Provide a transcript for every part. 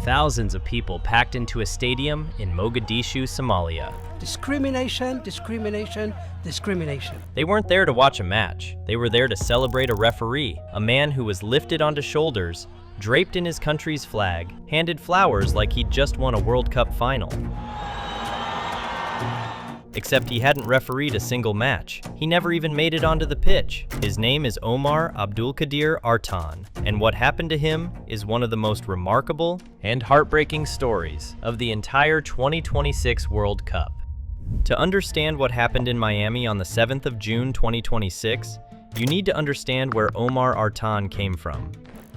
Thousands of people packed into a stadium in Mogadishu, Somalia. Discrimination, discrimination, discrimination. They weren't there to watch a match. They were there to celebrate a referee, a man who was lifted onto shoulders, draped in his country's flag, handed flowers like he'd just won a World Cup final. Except he hadn't refereed a single match. He never even made it onto the pitch. His name is Omar Abdulkadir Artan, and what happened to him is one of the most remarkable and heartbreaking stories of the entire 2026 World Cup. To understand what happened in Miami on the 7th of June 2026, you need to understand where Omar Artan came from.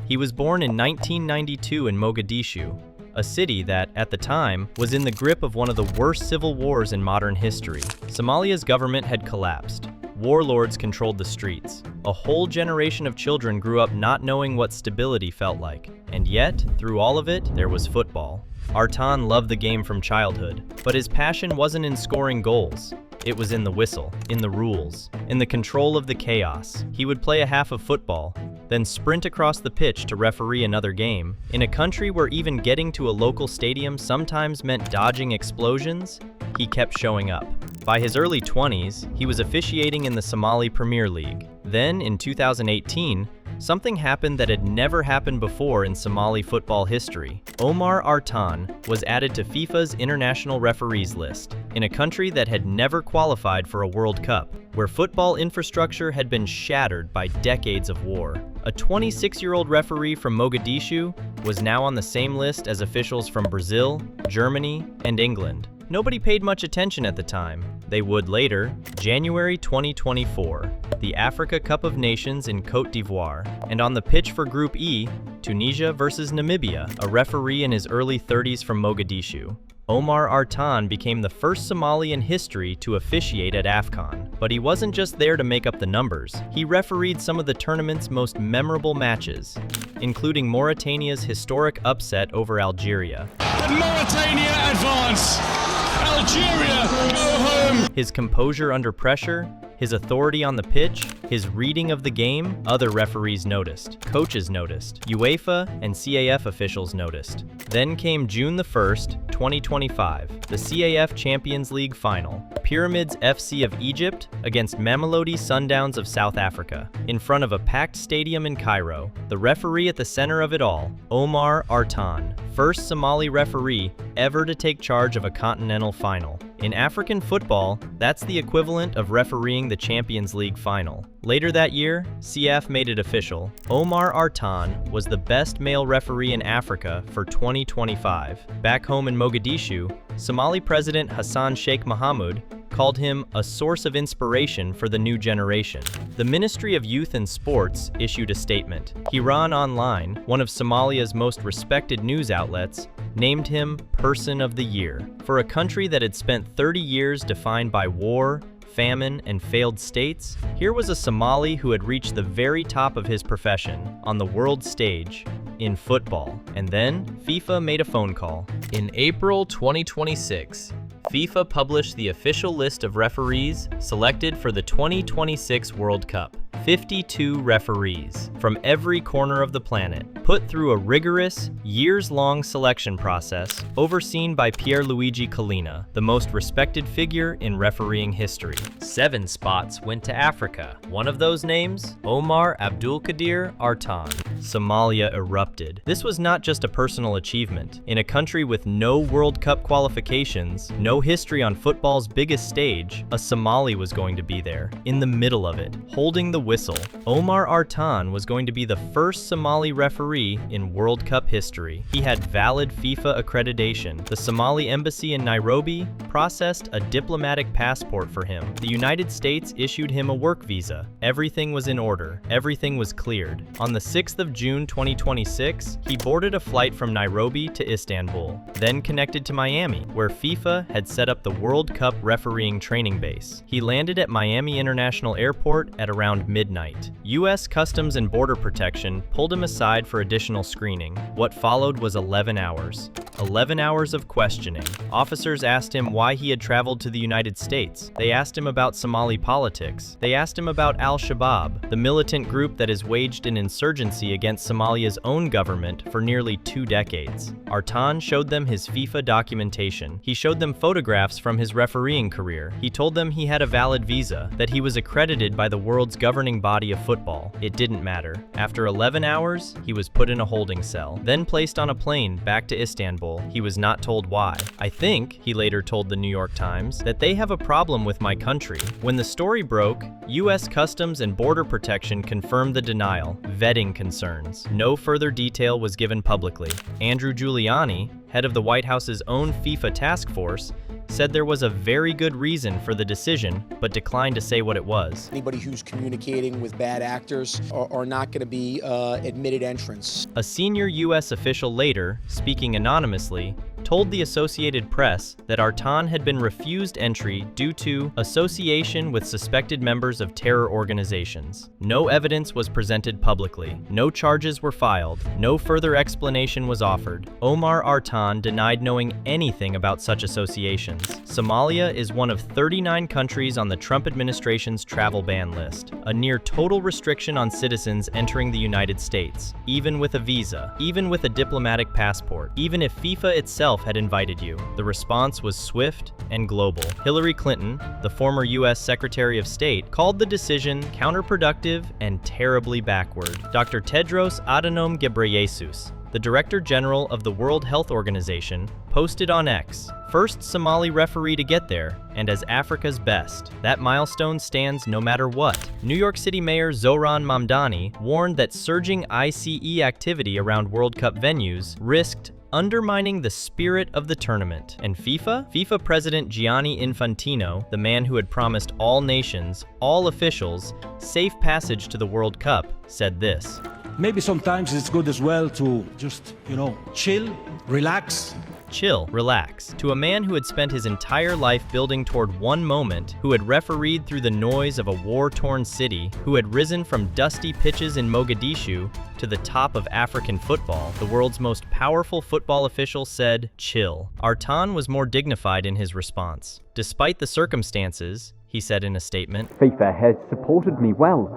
He was born in 1992 in Mogadishu, a city that, at the time, was in the grip of one of the worst civil wars in modern history. Somalia's government had collapsed. Warlords controlled the streets. A whole generation of children grew up not knowing what stability felt like. And yet, through all of it, there was football. Artan loved the game from childhood, but his passion wasn't in scoring goals. It was in the whistle, in the rules, in the control of the chaos. He would play a half of football, then sprint across the pitch to referee another game. In a country where even getting to a local stadium sometimes meant dodging explosions, he kept showing up. By his early 20s, he was officiating in the Somali Premier League. Then, in 2018, something happened that had never happened before in Somali football history. Omar Artan was added to FIFA's international referees list, in a country that had never qualified for a World Cup, where football infrastructure had been shattered by decades of war. A 26-year-old referee from Mogadishu was now on the same list as officials from Brazil, Germany, and England. Nobody paid much attention at the time. They would later. January 2024, the Africa Cup of Nations in Côte d'Ivoire, and on the pitch for Group E, Tunisia versus Namibia, a referee in his early 30s from Mogadishu. Omar Artan became the first Somali in history to officiate at AFCON. But he wasn't just there to make up the numbers. He refereed some of the tournament's most memorable matches, including Mauritania's historic upset over Algeria. Did Mauritania advance? Algeria, go home! His composure under pressure, his authority on the pitch, his reading of the game, other referees noticed, coaches noticed, UEFA and CAF officials noticed. Then came June the 1st, 2025, the CAF Champions League Final. Pyramids FC of Egypt against Mamelodi Sundowns of South Africa. In front of a packed stadium in Cairo, the referee at the center of it all, Omar Artan, first Somali referee ever to take charge of a continental final. In African football, that's the equivalent of refereeing the Champions League final. Later that year, CAF made it official. Omar Artan was the best male referee in Africa for 2025. Back home in Mogadishu, Somali President Hassan Sheikh Mohamud called him a source of inspiration for the new generation. The Ministry of Youth and Sports issued a statement. Hiran Online, one of Somalia's most respected news outlets, named him Person of the Year. For a country that had spent 30 years defined by war, famine, and failed states, here was a Somali who had reached the very top of his profession on the world stage in football. And then FIFA made a phone call. In April 2026, FIFA published the official list of referees selected for the 2026 World Cup. 52 referees from every corner of the planet, put through a rigorous, years-long selection process overseen by Pierluigi Collina, the most respected figure in refereeing history. 7 spots went to Africa. One of those names, Omar Abdulkadir Artan. Somalia erupted. This was not just a personal achievement. In a country with no World Cup qualifications, no history on football's biggest stage, a Somali was going to be there, in the middle of it, holding the whistle. Omar Artan was going to be the first Somali referee in World Cup history. He had valid FIFA accreditation. The Somali embassy in Nairobi processed a diplomatic passport for him. The United States issued him a work visa. Everything was in order. Everything was cleared. On the 6th of June 2026, he boarded a flight from Nairobi to Istanbul, then connected to Miami, where FIFA had set up the World Cup refereeing training base. He landed at Miami International Airport at around midnight. U.S. Customs and Border Protection pulled him aside for additional screening. What followed was 11 hours. 11 hours of questioning. Officers asked him why he had traveled to the United States. They asked him about Somali politics. They asked him about Al-Shabaab, the militant group that has waged an insurgency against Somalia's own government for nearly 2 decades. Artan showed them his FIFA documentation. He showed them photographs from his refereeing career. He told them he had a valid visa, that he was accredited by the world's governing body of football. It didn't matter. After 11 hours, he was put in a holding cell, then placed on a plane back to Istanbul. He was not told why. I think, he later told the New York Times, that they have a problem with my country. When the story broke, U.S. Customs and Border Protection confirmed the denial, vetting concerns. No further detail was given publicly. Andrew Giuliani, head of the White House's own FIFA task force, said there was a very good reason for the decision, but declined to say what it was. Anybody who's communicating with bad actors are not going to be admitted entrants. A senior U.S. official later, speaking anonymously, told the Associated Press that Artan had been refused entry due to association with suspected members of terror organizations. No evidence was presented publicly. No charges were filed. No further explanation was offered. Omar Artan denied knowing anything about such associations. Somalia is one of 39 countries on the Trump administration's travel ban list, a near total restriction on citizens entering the United States, even with a visa, even with a diplomatic passport, even if FIFA itself had invited you. The response was swift and global. Hillary Clinton, the former U.S. Secretary of State, called the decision counterproductive and terribly backward. Dr. Tedros Adhanom Ghebreyesus, the Director General of the World Health Organization, posted on X, "First Somali referee to get there, and as Africa's best. That milestone stands no matter what." New York City Mayor Zohran Mamdani warned that surging ICE activity around World Cup venues risked undermining the spirit of the tournament. And FIFA President Gianni Infantino, the man who had promised all nations, all officials, safe passage to the World Cup, said this. Maybe sometimes it's good as well to just, chill, relax. Chill, relax. To a man who had spent his entire life building toward one moment, who had refereed through the noise of a war-torn city, who had risen from dusty pitches in Mogadishu to the top of African football, the world's most powerful football official said, chill. Artan was more dignified in his response. Despite the circumstances, he said in a statement, FIFA has supported me well,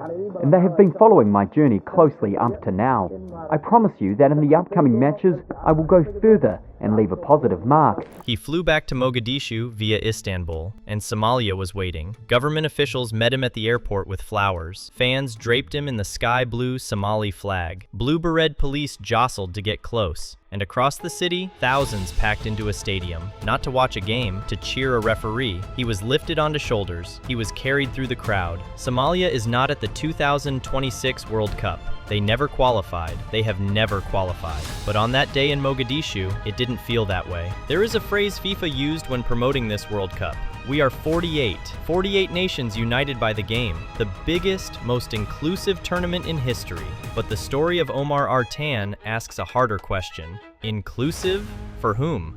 and they have been following my journey closely up to now. I promise you that in the upcoming matches, I will go further and leave a positive mark. He flew back to Mogadishu via Istanbul, and Somalia was waiting. Government officials met him at the airport with flowers. Fans draped him in the sky-blue Somali flag. Blue-beret police jostled to get close. And across the city, thousands packed into a stadium, not to watch a game, to cheer a referee. He was lifted onto shoulders. He was carried through the crowd. Somalia is not at the 2026 World Cup. They never qualified. They have never qualified. But on that day in Mogadishu, it didn't feel that way. There is a phrase FIFA used when promoting this World Cup. We are 48 nations united by the game, the biggest, most inclusive tournament in history. But the story of Omar Artan asks a harder question. Inclusive for whom?